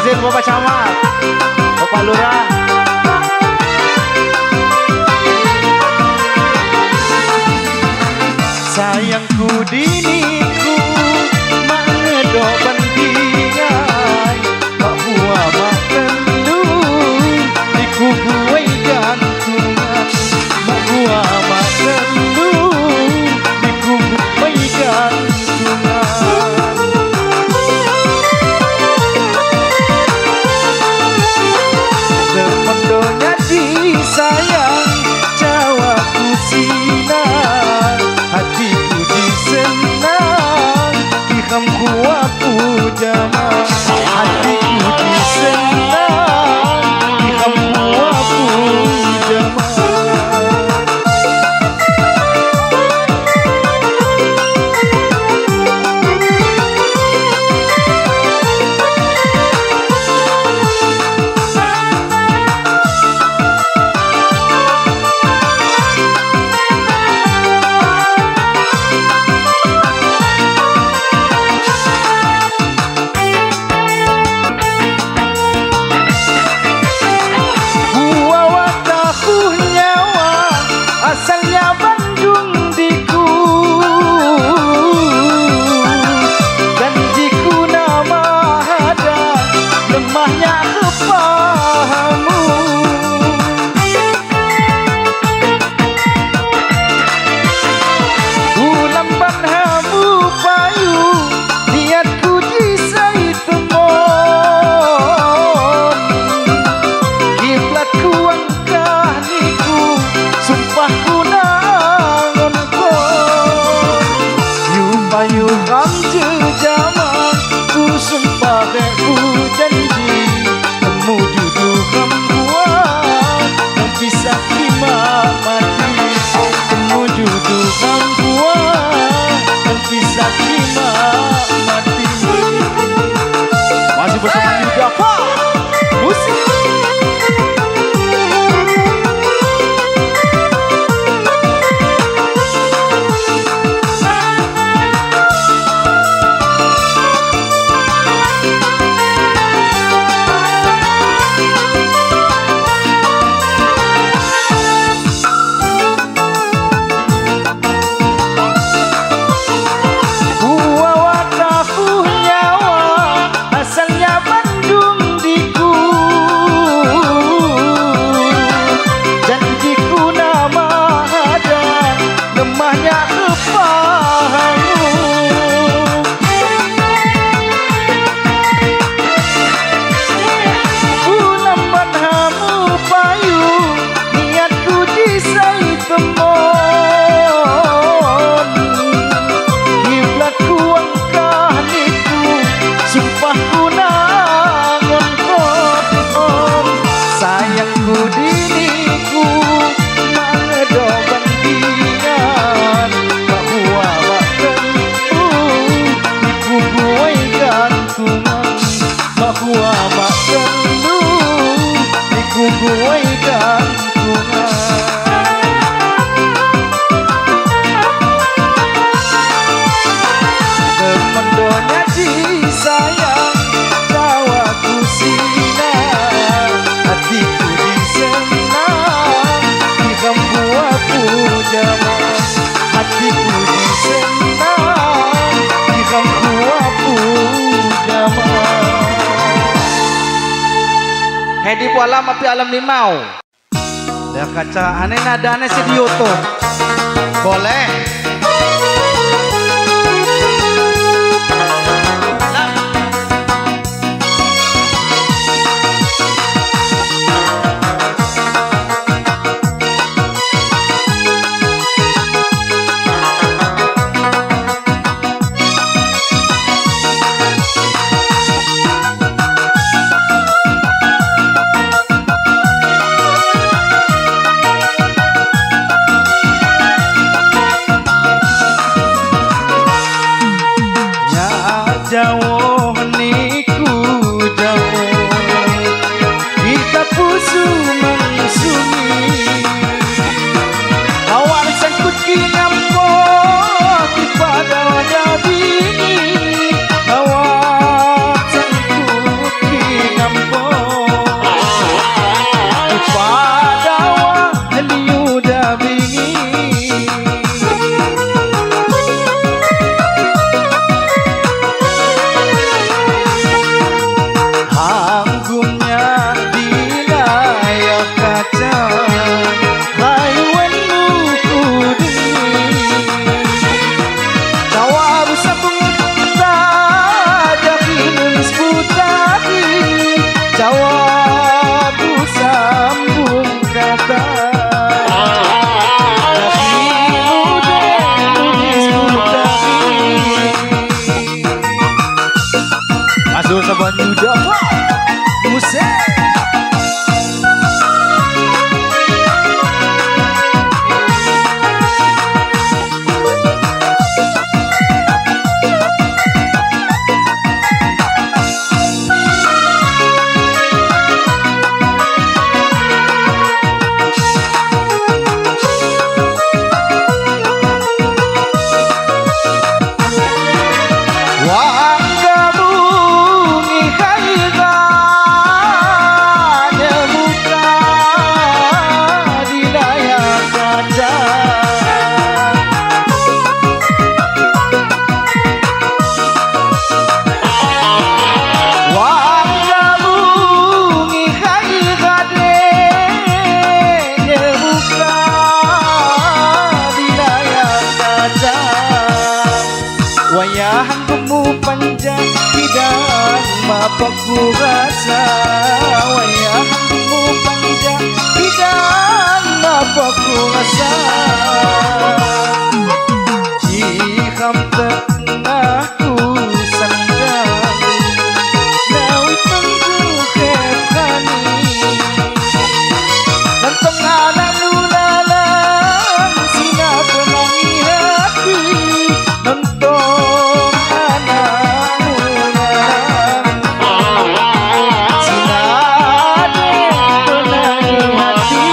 izin Bapak Camat, Bapak Lurah. Sayangku diniku mangedo bandingan mak buah mak tendu diku gue gantungan mak buah mak tendu diku gue gantungan. Semendonya disayang jawaku sinar hatiku disenang kihamku aku jamah hatiku disenang kihamku aku jamah. Asalnya Bandung diku, janjiku nama ada, lemahnya kepahamu. Ulamban hamu payu, niatku disai temon, kiblatku angkah niku, sumpahku nangon kon Yu kam jejaman ku sumpah ku janji temu judu kam kuat yang bisa kima mati temu judu kam kuat yang bisa kima mati. Masih bersama Yuda Pak musik. Sayangku diriku mangedo bandingan bahwa waktu diku gue gantungan bahwa waktu diku gue gantungan. Semendonya disayang jawaku sinar hatiku disenang kihamku aku jamah hatiku disenang kihamku aku jamah. Hedi ku alam api alam limau dah kaca aneh nadane si di YouTube boleh. Dosa banyu dapat musik. Wayahan kamu panjang bidang mapaku rasa. Wayahan kamu panjang bidang mapaku rasa. Iham tengahku sandang nawi tengku kekani. Dan tengah lalu lalang sina penangi hati. Nonton anakmu lalang sina penangi hati.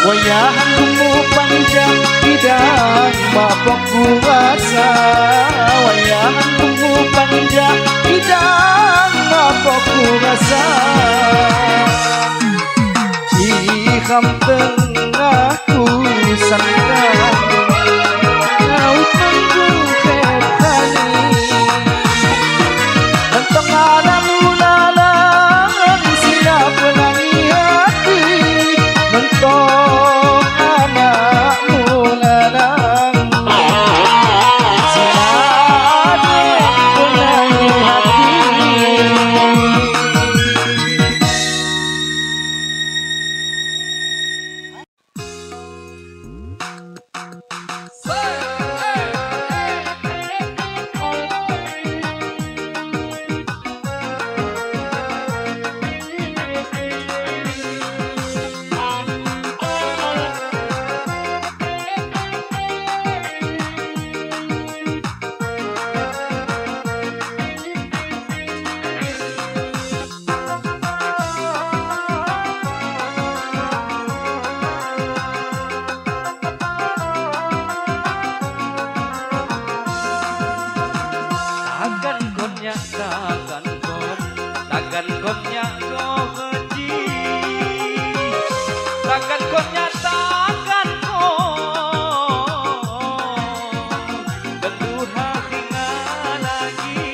Wayahan kamu panjang bidang mapaku rasa. Wayahan kamu panjang bidang mapaku rasa. Iham tengahku sandang kau tunggu kekali. Dan tengah lalu lalang sina penangi hati. Nonton anakmu lalang sina penangi hati. Takkan konnya kau henti. Takkan konnya takkan kon Benduha hingga lagi.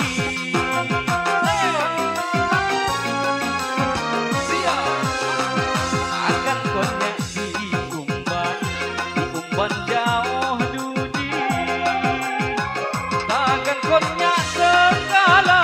Takkan konnya diumban jauh dudi. Takkan konnya segala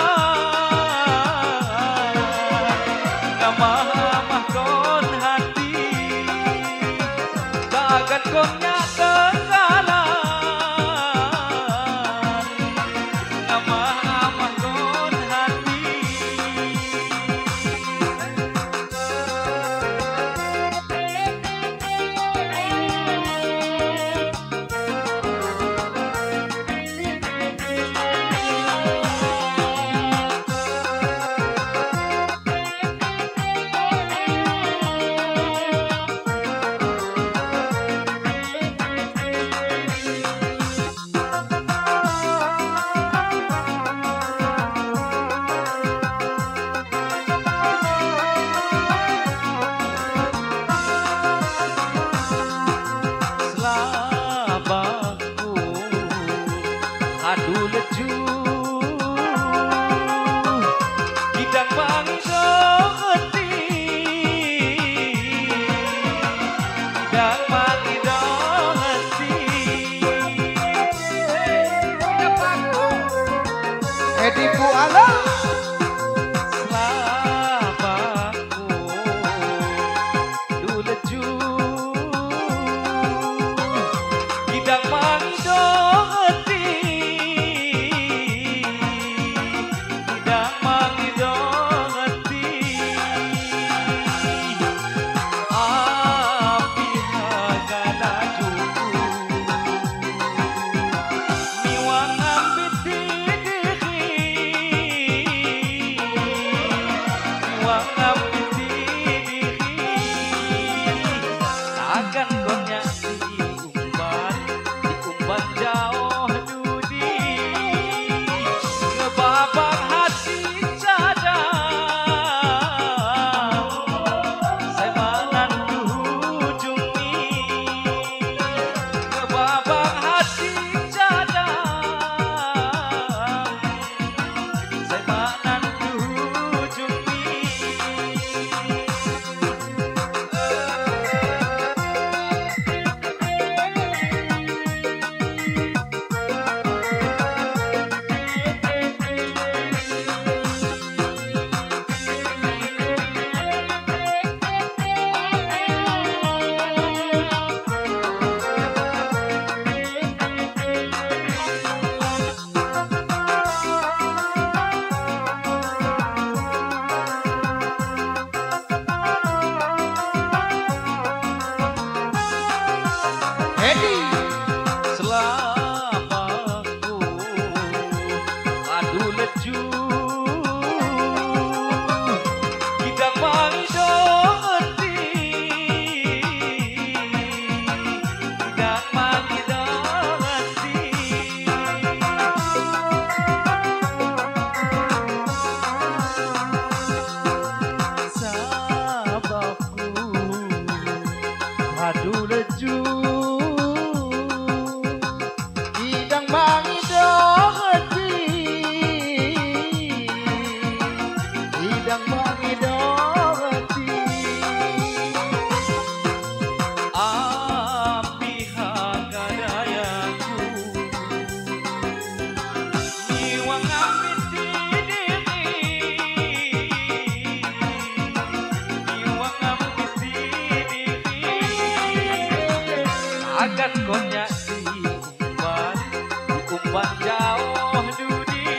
Edi Bu Ala Selamaku duleju Idang mangido hati Idang mangido hati Api hagana juku Miwang ambiti akan konya diumban jauh dudi ngebabang hati cadang saya manan dihujungi ngebabang hati cadang saya manan dihujungi. Edi Selamaku adu leju Idang mangido hati Idang mangido hati Sahabatku adu leju Idang mangido hati Idang mangido hati api hagadayaku niwang ambiti diri niwang ambiti diri akan konya diumban jauh dudi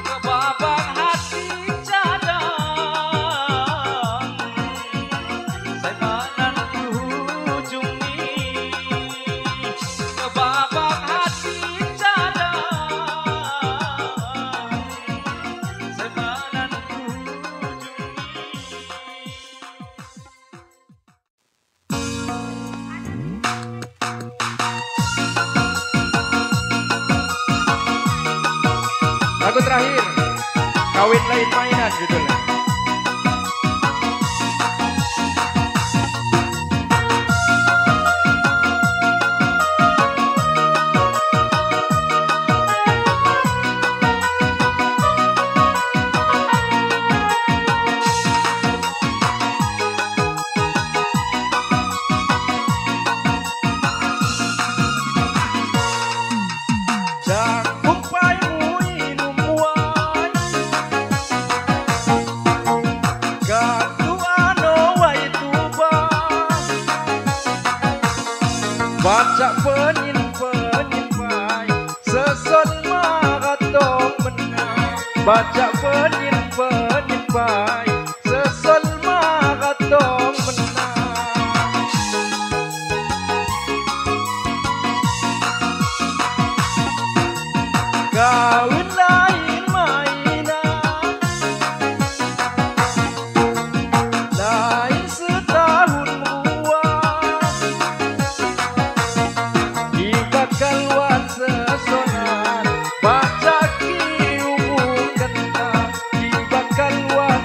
ngebabang hati cadang saya manan dihujungi ngebabang hati cadang saya manan dihujungi. Lagu terakhir Kawin Lain Mainan judulnya. Baca penin pai seson magatong menang. Baca penin pai seson magatong menang. Kawin lain mainan, lain setahun buah. Kaluan sesonan baca ki umum kentang di bakal luar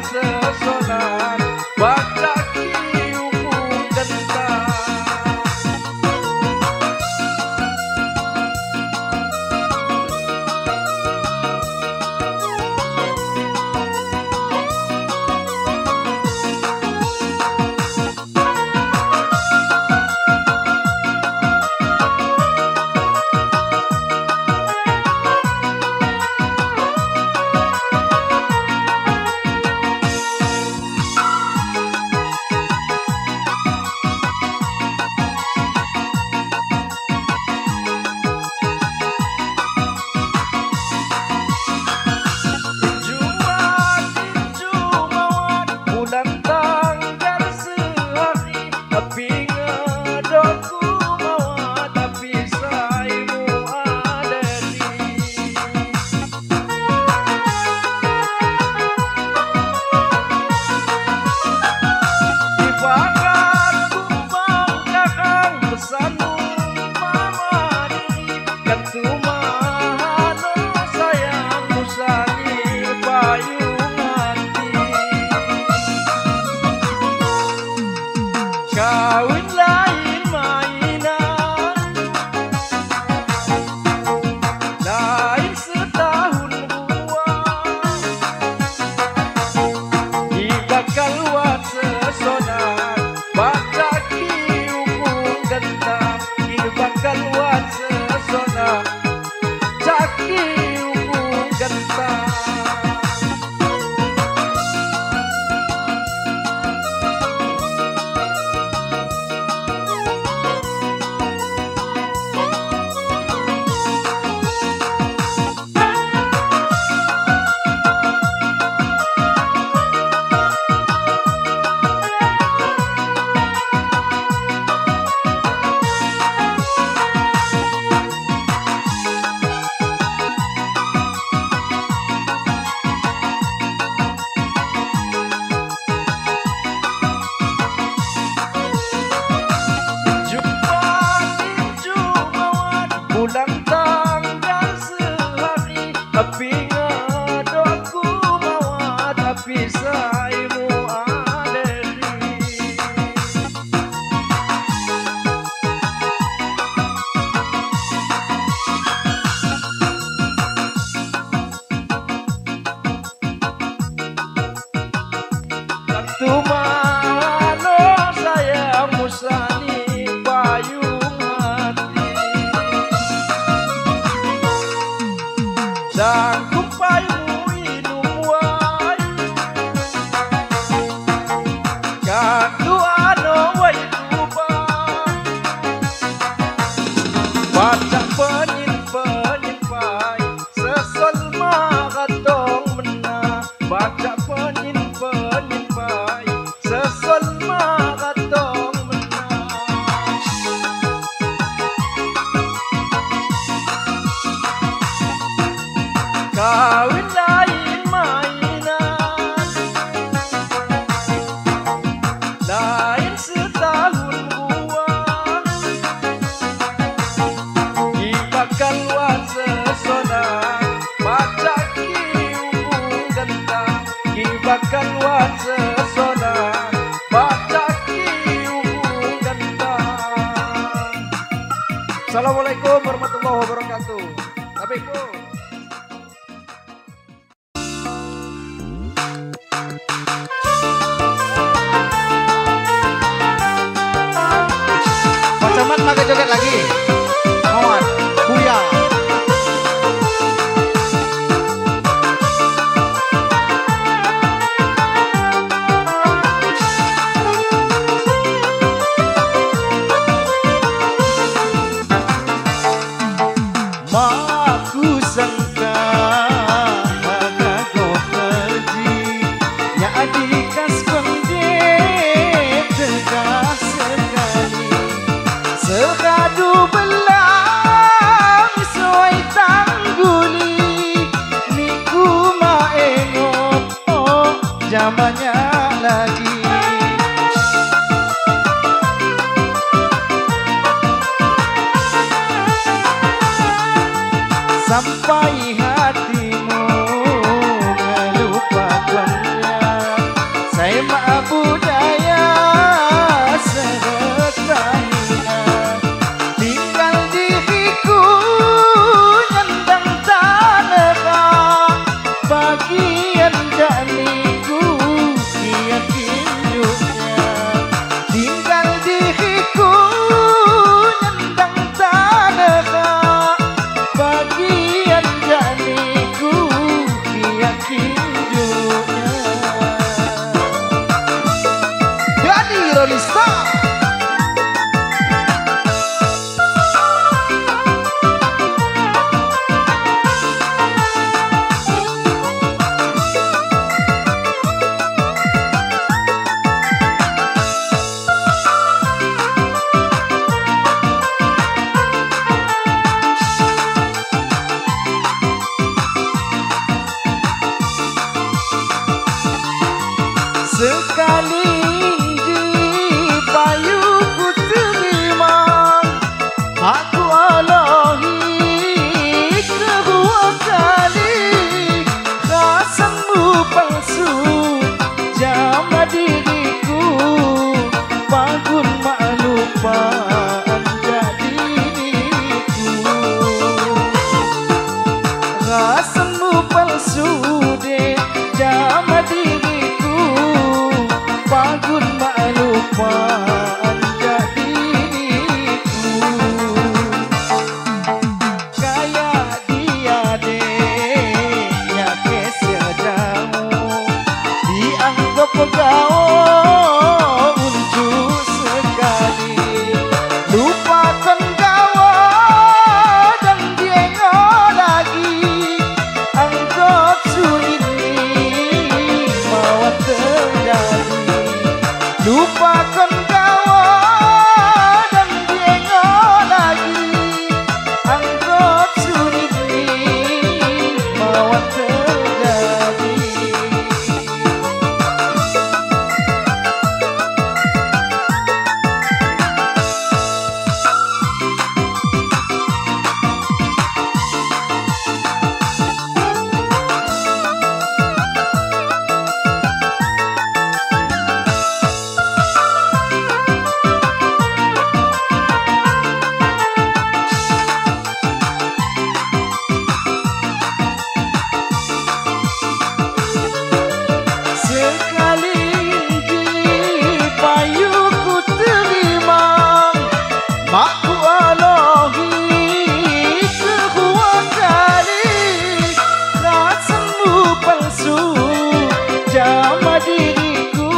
Bahkan wasesona baca kiung gantang. Assalamualaikum warahmatullahi wabarakatuh. Assalamualaikum. Pak Camat pakai joget lagi. Muhammad Buya. Maku sangka hagago haji ya adikas konde tegas sekali sekadu belang soy tangguli niku maengot zamannya lagi. Sampai hatimu melupakannya, saya maaf budaya seretanya. Tinggal diriku nyandang tanah, bagian janiku kian hidupnya. Tinggal diriku nyandang tanah, bagian janiku kian hidupnya. Jadi Rolista. Sekali di payu ku terima, aku alahi kedua kali. Rasamu palsu jama diriku, bangun maklupaan jadi diriku. Rasamu palsu deh jama diriku, bangun maklupaan jadi diriku. Kayak dia deh ya keser jauh, dianggap pegawai unjuk sekali. Lupakan kawan dan dia lagi, anggap sulit mawat terjadi. Lupakan kawan dan dia lagi, anggap sulit mawat terjadi. Sekali di payu ku terima, makku alahi kedua kali. Rasamu palsu jama diriku,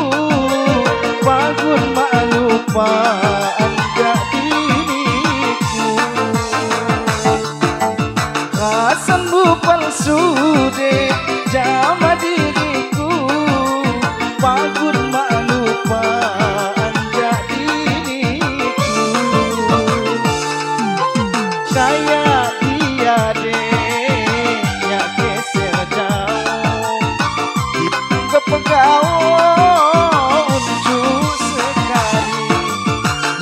bangun maklupaan jadi diriku. Rasamu palsu deh jama diriku, bangun maklupaan jadi diriku. Kayak dia deh ya keser jauh, dianggap pegawai unjuk sekali.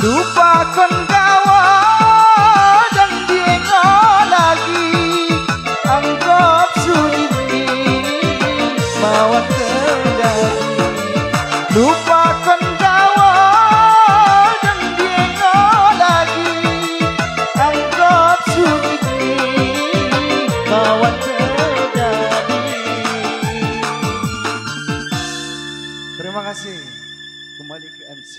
Lupakan kawan dan dia lagi, anggap sulit mawat terjadi. Terima kasih. Kembali ke MC.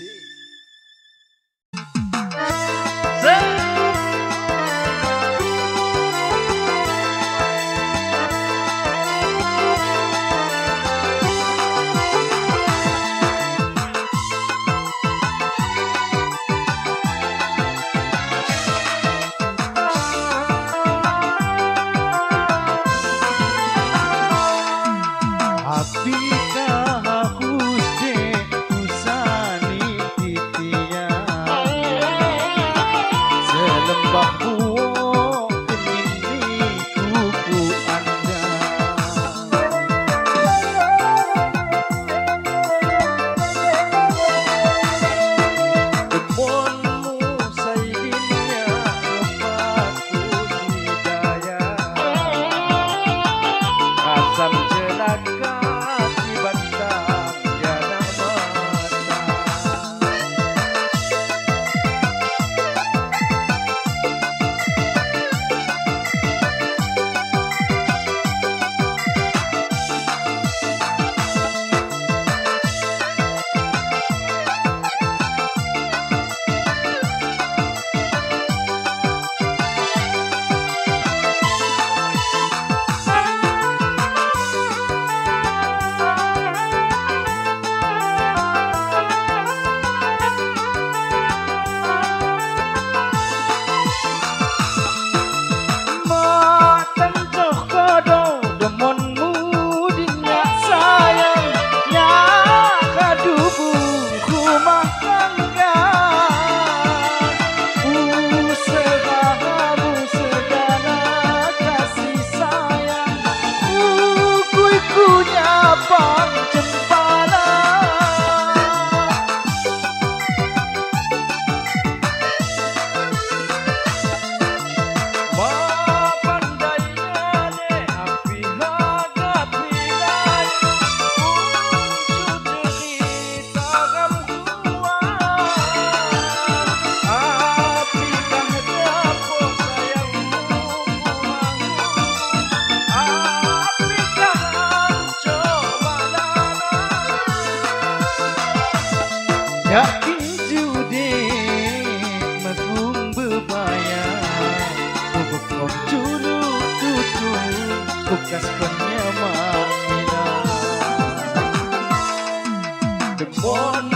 Yakin judi magung bebaya Bubuk kau culu tutu Bukas penyamak mina Demon